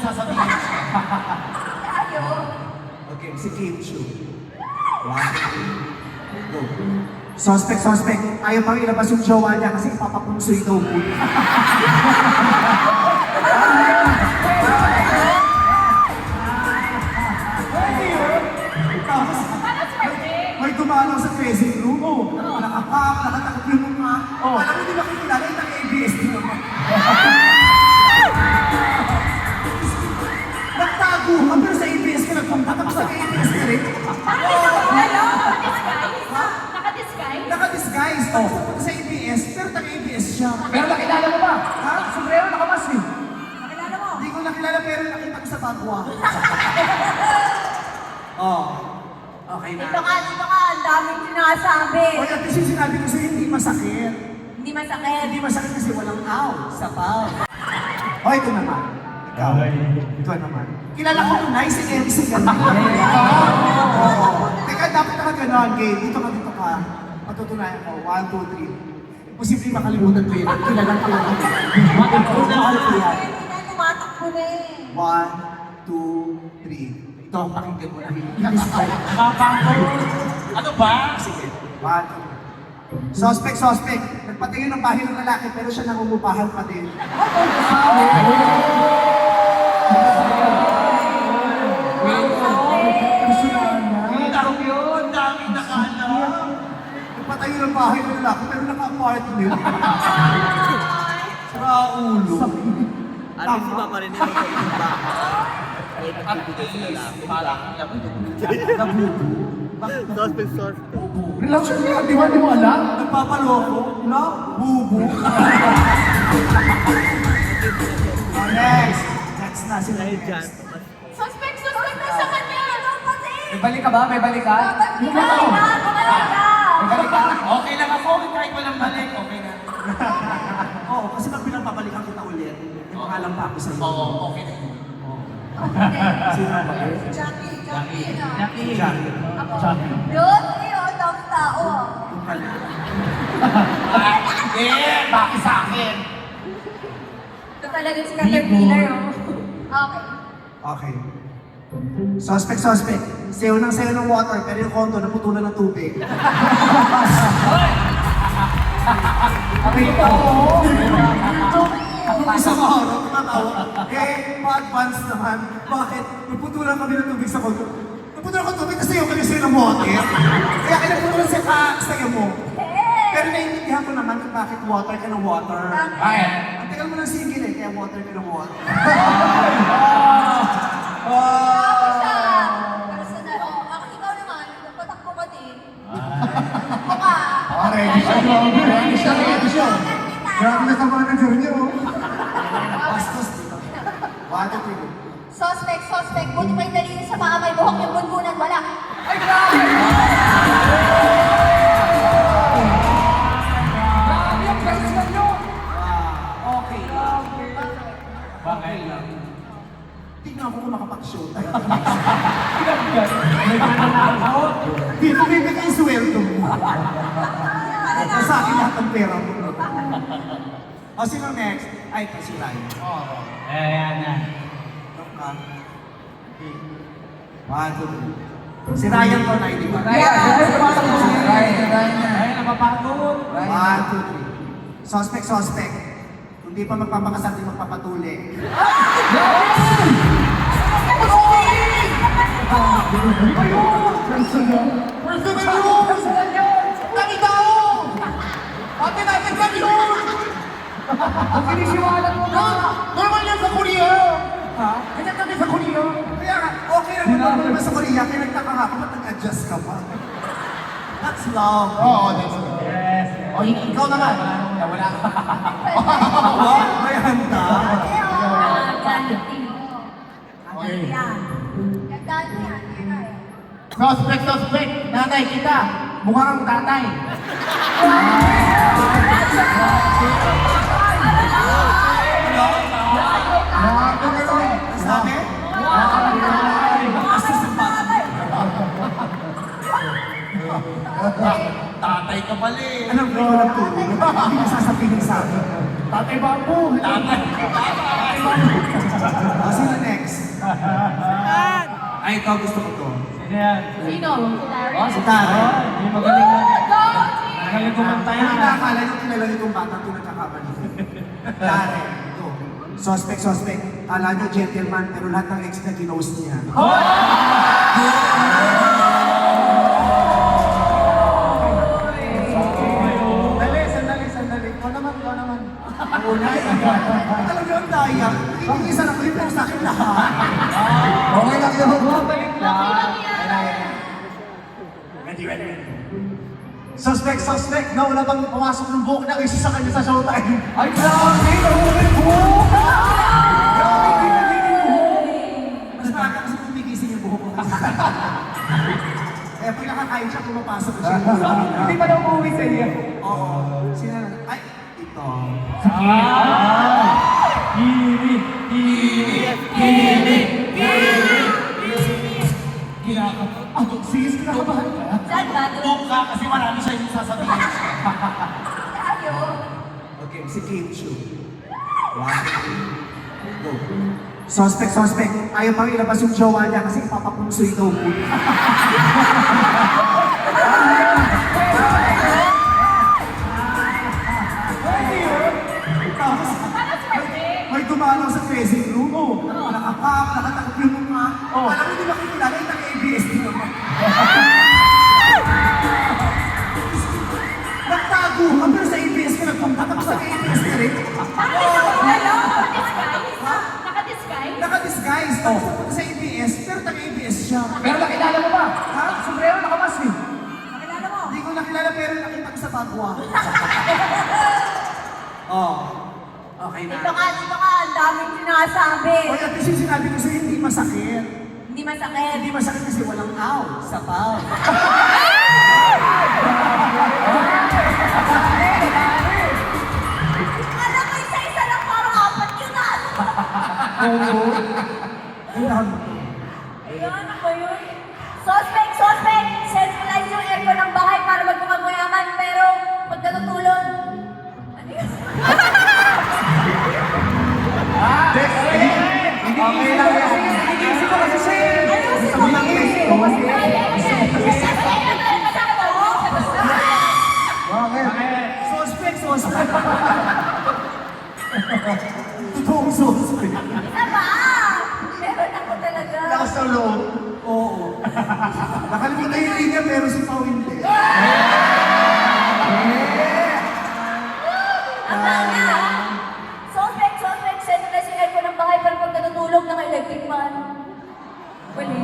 sasabihin. Tayo. Okay, si Kim Chu. One, go. Suspect. Ayaw pang ilabas yung jowa niya kasi ipapapunsoy daw po. Tapos, may dumalaw sa dressing room. Nakapap, nakatakot yung mukha. Alam mo, di ba kakilala yung naka-ABS din naman. Nagtago ka, pero sa ABS ka nagpunta, tapos naka-ABS ka rin. Naka-disguise. Tapos nagpunta sa ABS, pero naka-ABS siya. Pero nakilala mo ba? Ha? Sombrero nakamas eh. Nakilala mo? Hindi ko nakilala, pero nakita ko sa bagwa. Okay na. Dito ka, ang daming sinasabi. O, at least yung sinabi ko sa'yo, hindi masakit. Hindi masakit. Hindi masakit kasi walang aw, sapaw. O, ito naman. Ikaw. Ikaw naman. Kilala ko nung nice si MC ganun. Oo. Teka, dapat nakaganon, Gabe. Dito ka. Patutunayan ko. 1, 2, 3. Posibleng makalimutan ko yun. Kilala ko yun. Matakbo na ako yan. Tumatakbo na eh. 1, 2, 3. Ito, pakinggan mo na. Ano ba? Sige. 1, 2. Suspect. Nagpatingin ng bahay ng lalaki pero siya nangungupahan pa din. Daming nakaalam. Nagpatayo ng bahay ng lalaki pero naka-apartment. Sira ulo. Ano si Papa rin yung iba? Ay, nagbibigay sa lalaki. Parang alam mo. Suspect. Relasyon niya, di ba mo alam? Nagpapaloko na bubu. Next na sila Dahil yung dyan, next. Suspect na sa kanya. May balik ka ba? May balik ka? May balik ka. Okay lang ako. Kahit walang balik, okay na. Oo, kasi pag pinapabalikan kita ulit, may pangalan pa ako sa iyo. Oo, okay na yun. Sino ba yun? Jackie. Jackie. Yun, ang daming tao. Yung pala. Hindi! Bakit sa akin? Ito talaga si Caterpillar, oh. Okay. Okay. Suspect. Sayo ng water, pero yung kondo naputulan ng tubig. Nung isang araw, tumatawa. Pa-advance naman. Bakit? Naputulan kami ng tubig sa kondo. Naputulan ko ng tubig kasi yung sayo ng water. Kaya kinaputulan siya sayo mo. Pero naiintindihan ko naman kung bakit water ka ng water. Bakit? Ang tagal mo ng single eh, kaya water ka ng water. Ako siya. Personal. Oh, ako ikaw naman. Nagpatakbo ka din. Takbo ka. Ready siya. Grabe na sa manager niyo. Bastos dito. 1, 2, 3. Suspect. Buti pa yung dalili sa mga may buhok yung bunbunan. Wala. Ay, grabe! Grabe yung personal nyo! Okay. Bakit lang? Tignan ko kung makapag-show tayo. May pananalo ako. Dito bibigay yung sweldo mo. Sa akin lahat ng pera mo. O, sino next? Ay, ito si Ryan. Ayan na. Ito ka. 1, 2, 3. Si Ryan to na, di ba? Ryan, napapagod. 1, 2, 3. Suspect. Kung di pa magpapakasal, di magpapatuli. Ate natin ka yun! Ang kinisiwalan mo na! Normal yan sa Korea! Ha? Ganyan kami sa Korea! Kaya nga, okay lang naman sa Korea, kaya nagtaka nga ako, ba't nag-adjust ka pa? That's love. Oo, that's it. Yes. O, ikaw naman. Wala ka. May handa. Suspect. Nanay kita. Mukha kang tatay. Sabi? Astos ng bata. Tatay ka pala eh. Anong ko walang turo? Hindi mo sasabihin sa akin. Tatay bambu. Tatay. O, sino next? Ay, ito gusto ko to. Sino yan? Sino? Si Larry? Oh, Si Tara. Yung magaling na. Go, Magaling kumanta yan. Hindi nakakala yung kilala nitong bata ito nagkakamali. Tara, ito. Suspect. Kala niya gentleman, pero lahat ng ex na ginost niya. Sandali. Ikaw naman. Una, alam niyo ang daya. Hindi isa na ko pero sa akin lahat. Okay lang yun. Bumabalik lang. Ready. Suspect. Wala bang pumasok ng buhok na isa sa kanya sa showtime? Ay, grabe! Nahulog po! Mas maaga kasi kumigising yung buhok ko. Kaya pag nakakain siya, pumapasok siya. Hindi pa daw umuwi sa iyo. Oo. Sino na? Ay, ito. Kinakabahan ka? Saan ba? Doon ka kasi marami siya yung sasabihin. Tayo. Okay, si Kim Chu. Go. Suspect. Ayaw pang ilabas yung jowa niya kasi ipapapunsoy daw po. Tapos, may dumalaw sa dressing room. Nakapap, nakatakot yung mukha. Alam mo, hindi makikilala yung taga-ABS din naman. Nagtago ka, pero sa ABS ka nagpunta, tapos taga-ABS ka rin. Naka-disguise? Naka-disguise, tapos nagpunta sa ABS, pero taga-ABS siya. Pero nakilala mo ba? Ha? Sombrero nakamask eh. Nakilala mo? Hindi ko nakilala, pero nakita ko sa bagwa. Okay na. Dito ka, ang daming sinasabi. O, at least yung sinabi ko sa'yo, hindi masakit. Hindi masakit. Hindi masakit kasi walang aw, sapaw. Alam mo, isa-isa lang parang apat yun na. Oo. Ang dami. Ayan, ako yun. Suspect! Centralize yung aircon ng bahay para magmukhang mayaman, pero pag natutulog, ano yun? Okay lang yan. Inisip ko kasi siya eh. Ayusin Sabi ng isip ko kasi. Suspect. Totoong suspect. Isa ba? Meron ako talaga. Lakas ng loob. Oo. Nakalimutan yung linya, pero si Pao hindi. Ang ganda. Suspect, centralize yung aircon ng bahay para pag natutulog ng electric man. Wali.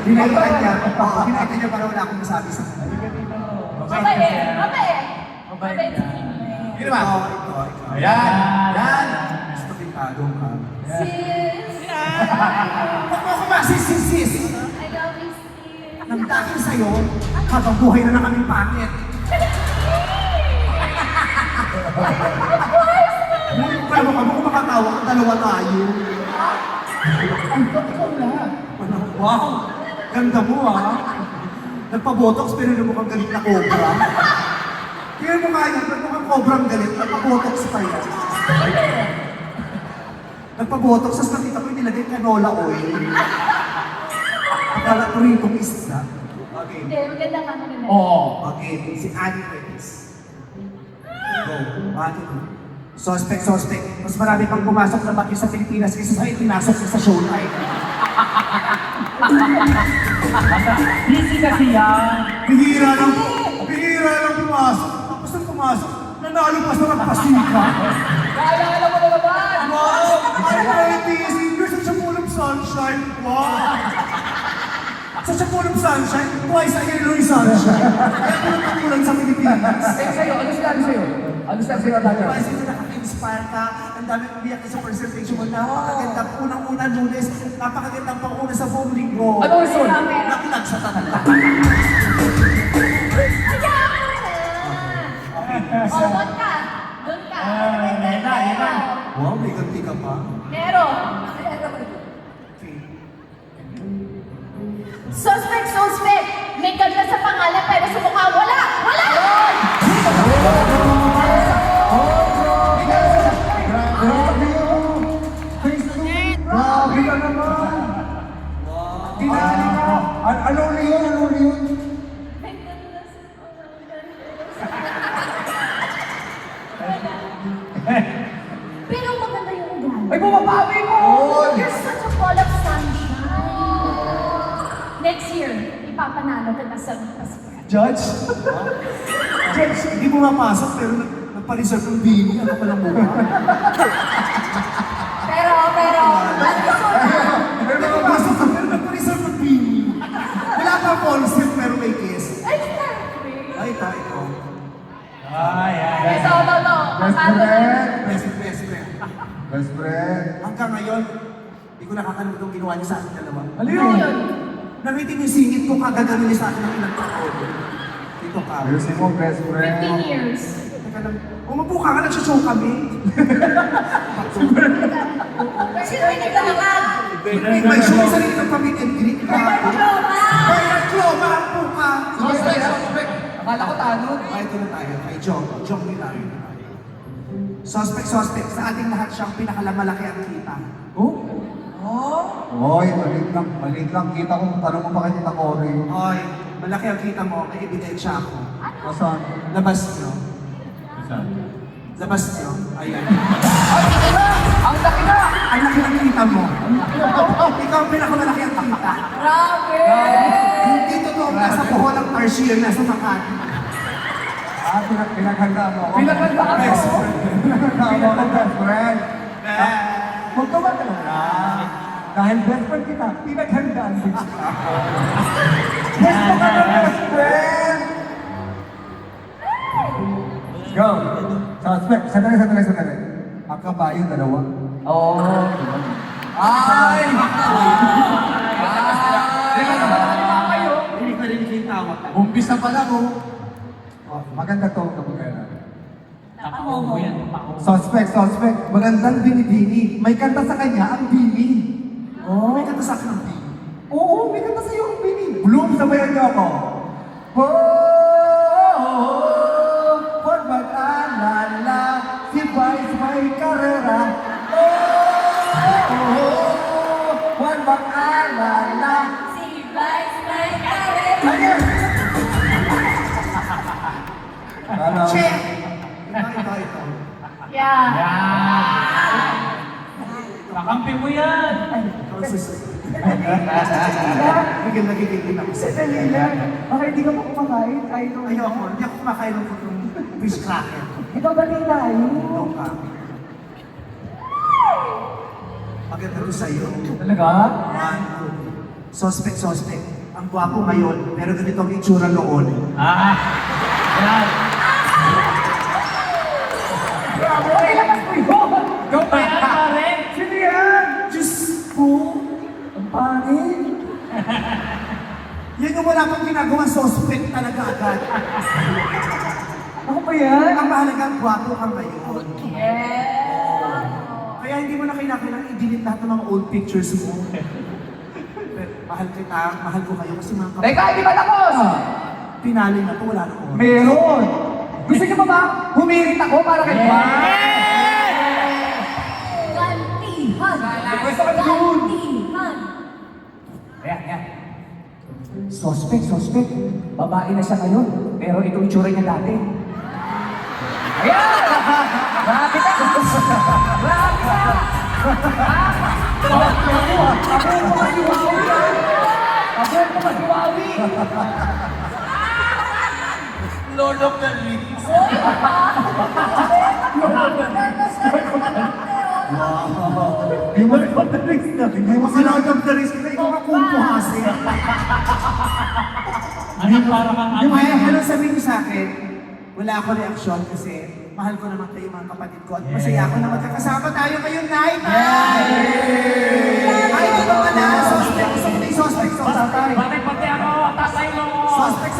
Hinaitan niya. Oo, hinaitan niya para wala akong masabi sa kanya. Mabait. Ito. Ayan. Gusto pintado ka. Sis. Huwag mo ako masis. I love you, sis. Nang dahil sa'yo, habang buhay na na kaming pangit. Alam mo kung makatawa, ang dalawa tayo. Wow! Ganda mo Nagpa-botox pero hindi mo kang galit na cobra. Kaya mo nga yun, mukhang cobrang galit, nagpa-botox pa yan. Nagpa-botox, tapos nakita ko yung nilagay canola oil. Akala ko rin itong isda. Okay. Hindi, maganda ka na. Oo. Okay, si Annie Perez. Go. Suspect. Mas marami pang pumasok na bagyo sa Pilipinas kaysa sa itinasok sa showtime. Busy kasi yan. Bihira lang pumasok. Tapos nang pumasok, nanalo pa sa magpasika. Naalala mo na naman. Wow! You're such a full of sunshine. Wow! Such a full of sunshine. Twice a year, Louis Sunshine. Kaya kulang sa Pilipinas. Sa'yo, ano sinabi sa'yo? Ano sinabi sa'yo, Tanya? Kasi nakaka-inspire ka, ang dami ng biyak sa presentation mo. Napakaganda. Unang-una Lunes, napakagandang pang-una sa buong linggo. Ano reason? Naklag sa tanong. Doon ka. Wow, may ganti ka pa. Meron. Suspect. May ganda sa pangalan pero sa mukha wala. Grabe yun! Grabe ka Ano yun? Ano yun? Pero maganda yung ugali. Ay, bumabawi mo! You're such a ball of sunshine. Next year, ipapanalo ka na sa Judge? Judge, hindi mo mapasok pero nagpa-reserve ng bini. Ano pa lang mukha? Pero, Pero nakapasok ka pero nagpa-reserve ng bini. Wala pa concept pero may kiss. ay, syempre. Ay, ito. Ito. Best Pasado na. friend! Best friend. Best friend! Hanggang ngayon, hindi ko nakakalimutan yung ginawa niya sa akin dalawa. Ano Ano yun? Namitin yung singit ko, kagagano niya sa akin ng ilang taon. Dito ka. Ayusin mo, best 15 friend! years. Teka lang. Umupo ka nga, nagsashow kami. Sino yung naglalakad? May show sa sarili ng pamit and greet ka. Diploma! Bernard Cloma, upo ka. Suspect! Akala ko talo. Ay, ito na tayo. Kay Jong ni tayo. Suspect. Sa ating lahat siyang pinakalamalaki ang kita. Oh? Hoy, maliit lang. Kita ko, tanong mo pa kay Tita Cory. Oy, malaki ang kita mo. May ebidensya ako. Nasaan? Labas niyo. Nasaan? Labas niyo. Ayan. Ang laki na! Ang laki ng kita mo. Ikaw ang pinakamalaki ang kita. Grabe! Hindi totoo ka sa Bohol ng Tarsier na sa Makati. Pinaghanda mo ako. Pinaghanda ka mo. Best friend. Pinaghanda mo, best friend. Huwag ka ba talaga? Dahil best friend kita, pinaghandaan din kita. Gusto ka na best friend! Go! Suspect, sandali. Ang kabayo, dalawa. Oo. Ay! Hindi ko rin yung tawag. Umpisa pa lang, oh. Maganda to, kapag Tapahoho. Suspect. Magandang bini-bini. May kanta sa kanya ang bini. Oh. May kanta sa akin ng bini. Oo, may kanta sa iyo ang bini. Bloom, sabayan niyo ako. Huwag mag-alala, si Vice may karera. Huwag mag-alala. Si Vice may karera. Again! Ano? Check! Ito. Yeah. Kakampi mo yan! Ikaw ang susunod. Nagigil ako sa Dali lang. Baka hindi ka pa kumakain. Kahit Ayoko, hindi ako kumakain ng fish cracker. Ikaw ba rin tayo? Ito ka. Maganda to sa'yo. Talaga? One, two. Suspect. Ang gwapo ngayon, pero ganito ang itsura noon. Yan! Kailangan ko yun! Ikaw pa yan, pare! Sino yan? Diyos ko! Ang pangit! Yan yung wala pang ginagawa, suspect talaga agad. Ako ba yan? Ang mahalaga, ang gwapo ka ngayon. Yeah. Kaya hindi mo na kailangan i-delete lahat ng mga old pictures mo. Pero mahal ko kayo kasi mga kapatid. Teka, hindi ba tapos? Pinali na to, wala na ko. Meron! Gusto niyo ba ba? Humirit ako para kay Juan? Gantihan. Pwesto ka doon. Gantihan. Ayan. Suspect. Babae na siya ngayon. Pero ito itsura niya dati. Ayan! Grabe ka! Ako ko masiwawi! Lord of the Rings! Yung mga patalis na. Hindi mo kailangan ng the risk na ikaw ang kumpuhasi. Ano para kang Yung ano sabihin niyo sa akin, wala ako reaksyon kasi mahal ko naman kayo mga kapatid ko at masaya ako na magkakasama tayo ngayong night! Ay, ito pa pala! Suspect! Pati ako! Tatay mo! Suspect!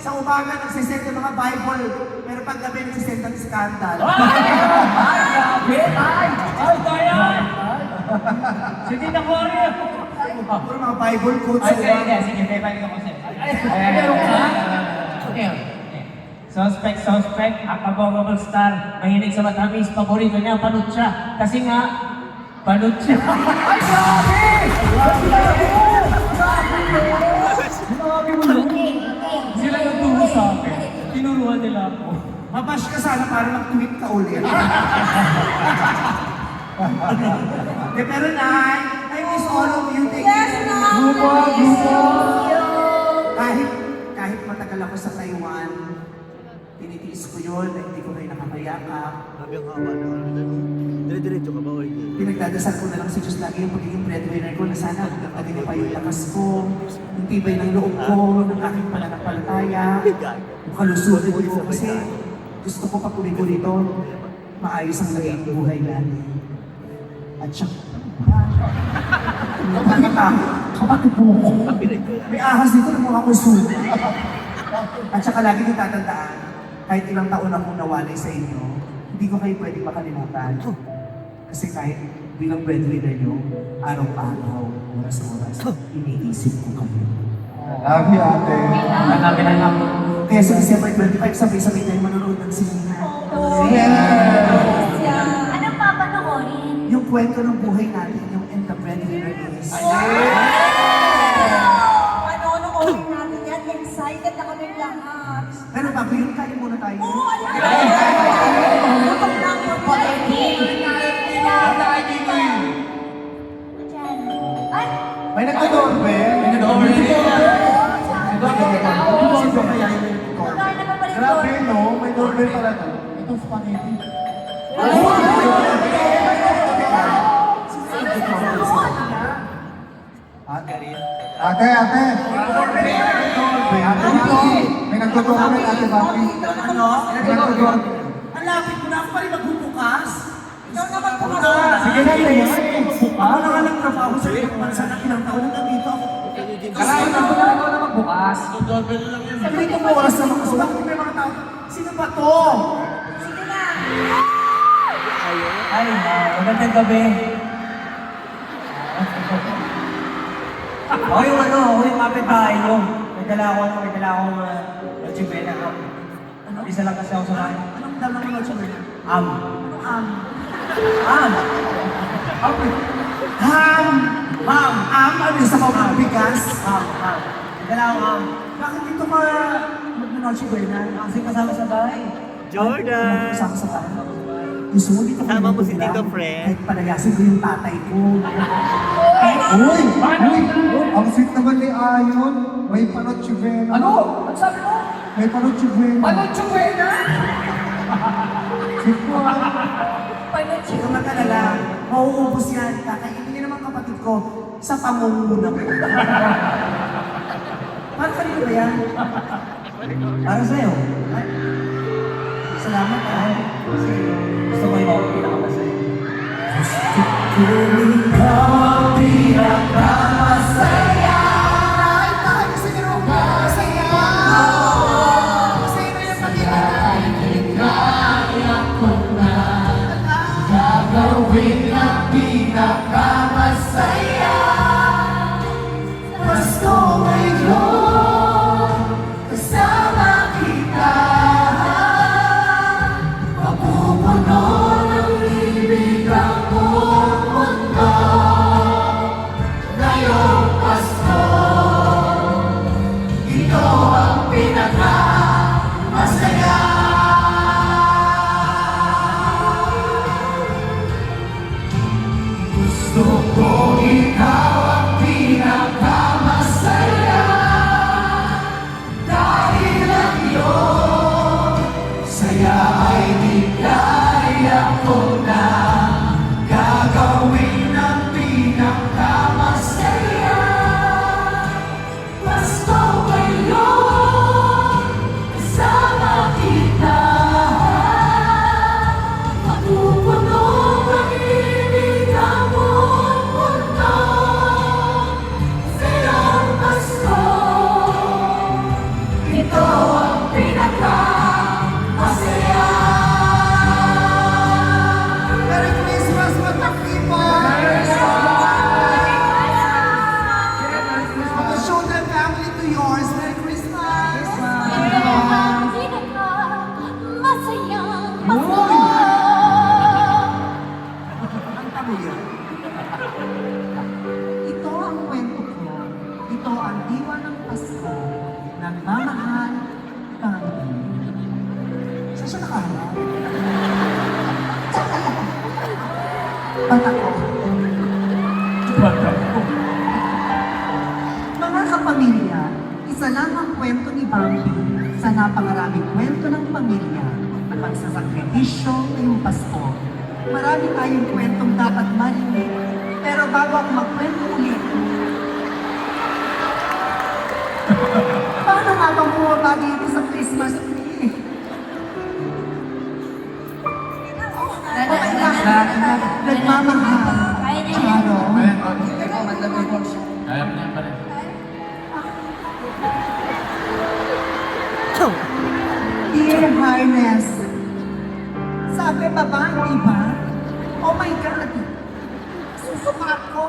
Sa umaga nagsisend ng mga Bible, pero pag gabi nagsisend ng scandal. Grabe! Ay! Ay, tayo! Si Tita Cory! Puro mga Bible quotes. Ay, sige, may balik ako sa'yo. Meron ka? Suspect, ang abogable star, mahilig sa matamis, paborito niya, panot siya. Kasi nga, panot siya. Ay, grabe! Grabe! tinuruan nila ako. Mabash ka sana para mag-tweet ka ulit. De, pero Nay, I miss all of you. Thank Yes, you. Mom! Grupo, I miss grupo. you. Kahit matagal ako sa Taiwan, tinitiis ko yun, na hindi ko kayo nakakayakap. Sabi ang haba na ano. Dire-diretso ka ba o hindi? Pinagdadasal ko na lang si Diyos lagi yung pagiging breadwinner ko na sana magdagdagan pa yung lakas ko, yung tibay ng loob ko, ng aking pananampalataya, yung kalusugan ko kasi gusto ko pag uwi ko rito, maayos ang naging buhay natin. At siya, kapatid po ko. May ahas dito na mukha ko suga. At saka lagi nyo tatandaan, kahit ilang taon akong nawalay sa inyo, hindi ko kayo pwede makalimutan. Kasi kahit bilang breadwinner nyo, araw-araw, oras-oras, iniisip ko kayo. Love you, ate. Hanapin ang ako. Kaya sa December 25, sabay-sabay tayo manonood ng sinina. Anong papanoorin? Yung kwento ng buhay natin, yung And the Breadwinner is... Panonoorin natin yan. Excited na kami lahat. Pero bago yun, kaya muna tayo. Oo, ano ba? Gutom na ako. Ay! May nagtodoorbell. May nag-doorbell. Sino kaya yun yung ito? Wala na ba Grabe, no? May doorbell pala to. Ito, spaghetti. Ate, ate. Ate, may nagtodoorbell, ate Baki. Ano? May nagtodoorbell. Ang lapit mo na ako pa rin magbubukas. Ikaw naman pumasok. Sige na, yan. Ako na nga lang trabaho sa ibang bansa na ilang taon na dito ako. Karain na na ikaw na magbukas. Sabi ko mo oras naman kasi bakit may mga tao? Sino ba to? Sige na. Ay, magandang gabi. Ako yung yung kapitbahay nyo. May dala akong chibena. Isa lang kasi ako sa bahay. Anong dala mo na siya? Am. Anong Am. ham? Ano yung sa mga bigas? Am. May dala akong am. Bakit dito ka mag-noche buena? Kasi kasama sa bahay. Jordan! Kasama sa bahay. Gusto mo dito Kasama mo si lang, Tito Fred. Kahit palayasin ko yung tatay ko. Uy! Ang sweet naman ni Ayon. May panotsivena. Ano? Ano sabi mo? May panotsivena. Ano chubena? Sweet mo, ah. Huwag ka mag-alala, mauubos yan. Kakainin niya naman kapatid ko sa pamumuno ko. Para kanino ba yan? Para sa'yo. Salamat ah. Gusto ko yung pinakamasaya. Ay, tayo sa inyo. Masaya. Masaya na yung pag-ibig. Pasko ngayon, kasama kita. Mapupuno ng ibig ang buong mundo. Ngayong Pasko, ito ang pinaka-masaya. Gusto ko ikaw ang pinaka-masaya. Dahil ang iyong saya ay di kaya ko na gagawin ang pinaka-masaya. Pasko ngayon, kasama kita. Mapupuno ng ibig ang buong mundo. Ngayong Pasko, ito ang pinaka-masaya. Merry Christmas, mga people! From the Shodan family to yours, Merry Christmas! Masayang Ang tamo yun. Ito ang kwento ko. Ito ang diwa ng Pasko ng mamahal kami. Saan siya nakaharap? Bata ko. Mga kapamilya, isa lang ang kwento ni Bambi sa napakaraming kwento ng pamilya na pagsasakripisyo ngayong Pasko. Marami tayong kwentong dapat marinig, pero bago ako magkwento ulit, paano nga bang bumabagi ito sa Christmas tree? Nagmamahal. Kaya niya yan. Charo. Kaya mo na pala. Dear Highness, sabi pa ba, di ba? Oh my God! Susuka ko!